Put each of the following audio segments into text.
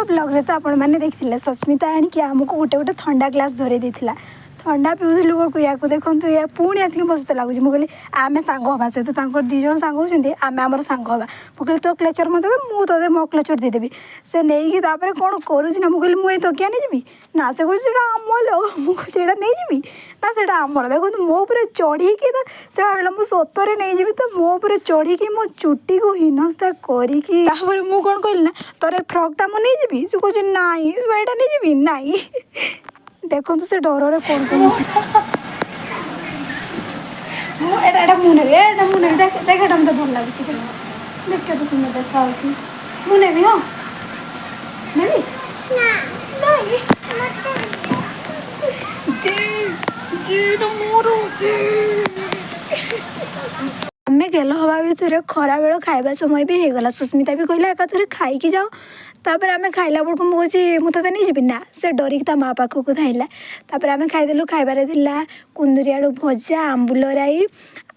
Blog रे तो आपण मैंने देखिले सस्मिता आनिकी आमको गोटे गोटे ठंडा ग्लास धरे देथिला ठंडा पिउलु को या देखु या पुणी आसिक मस्त लगुच मुझे आम सांग हाँ से तो दी जन सांग होती आम आम सांग हाँ मुझे तो क्लेचर मत मुझे मो क्लेचर देदेवी से नहीं कौन करुच्ची ना मुझे मुझे तकिया नहीं जी ना से कहे आम मुझे नहीं ना से आमर देखो मो पर चढ़ी से भाविला मुझे सतरे नहीं जी तो मो पर चढ़ी मो चुटी को हीनस्ता करी मुझे कौन कहली ना तोर फ्रकटा मुझे नहीं जी से कहे ना यहाँ नहीं जी ना देखो से डर कौन मुने देखा मत भल लगे देख तो सुंदर देखा मुने भी हाँ नहीं आम गेल हवा भितर खरा बेल खाइबा समय भी हो गला सुस्मिता भी कहला एकाथरे खाई जाओ तापर आम खाइला बेलू मुझे मुझे नहीं जी ना से डरिक ता माँ पाखक धाइला तापर आम खाईदेलु खाइबार कुंदुरी आलू भजा आंबुल राई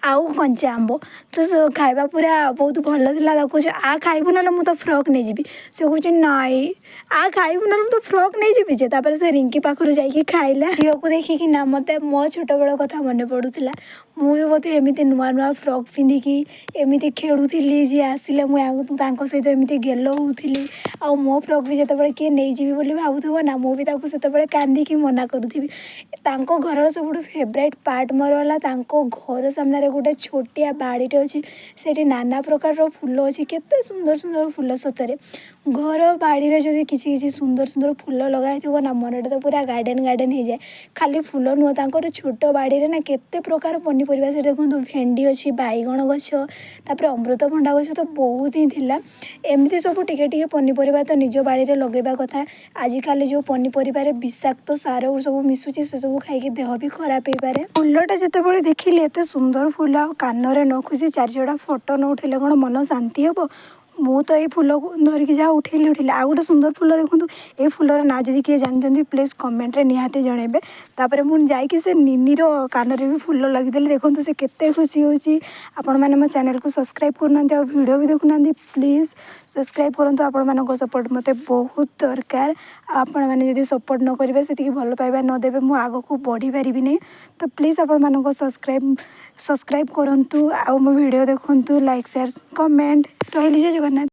आउ कंचा आंब तो खाइबा पूरा बहुत भल था कहे आ खाइबू ना मुझे फ्रक नहीं जी से कहे नाई आ खाइबू ना तो फ्रक नहीं जी जे से रिंकी पाखर जाइए खाइला झील को देखिकी ना मत मो छोट बेल कथा मन पड़ूला मुझे बोधे एमती नुआ नुआ फ्रक पिंधिकी एमती खेलुली जी आसिले मुझे सहित एमती गेल होती आ मो फ्रक भी जिते किए नहीं जी बोली भावुव ना मुझे से कांदिकी मना करुँगी घर सब फेवरेट पार्ट मोर है घर सामने गोटे छोटिया बाड़ीटे अच्छी से नाना प्रकार फूल अच्छी केते सुंदर सुंदर फूल सतरे घर बाड़ी जब किसी सुंदर सुंदर फूल लगाई थो ना मनटा तो पूरा गार्डन गार्डन हो जाए खाली फूल नुह तर छोट बाड़ी ना केते प्रकार पनीपरिया से देखो भेंडी अच्छी बैगण गछ तापर अमृतभंडा गछ तो बहुत ही थिला एमती सब टिके टिके पनीपरिया तो निज बाड़ी में लगेबा कथा आजिकल जो पनीपरिया विषाक्त सार सब मिसुची से सब खाई देह भी खराब हो पारे फूलटा जिते देखिली एत सुंदर फूल कान में न खुशी चारिजोड़ा फोटो न उठेले कौन मन शांति हम मु तो ये फूल को धरिकी जहाँ उठेली आ गोटे सुंदर फूल देखूँ ये फूलर ना जदि किए जानते प्लीज कमेंट रे निहाती जनइबे तापर मुझे जाकि से निनीर कान में भी फूल लगिदेली देखो से केते खुशी होची आपण मैंने मो चैनल को सब्सक्राइब करना और वीडियो भी देखुना प्लीज सब्सक्राइब करूँ आपण मान सपोर्ट मत बहुत दरकार आपण मैंने जब सपोर्ट न करेंगे से भल पाइबा नदेवे मुझे आग को बढ़ी पारि नहीं तो प्लीज आपण मान सब्सक्राइब करूँ आउ मो वीडियो देखूँ लाइक शेयर कमेंट रही जय जगन्नाथ।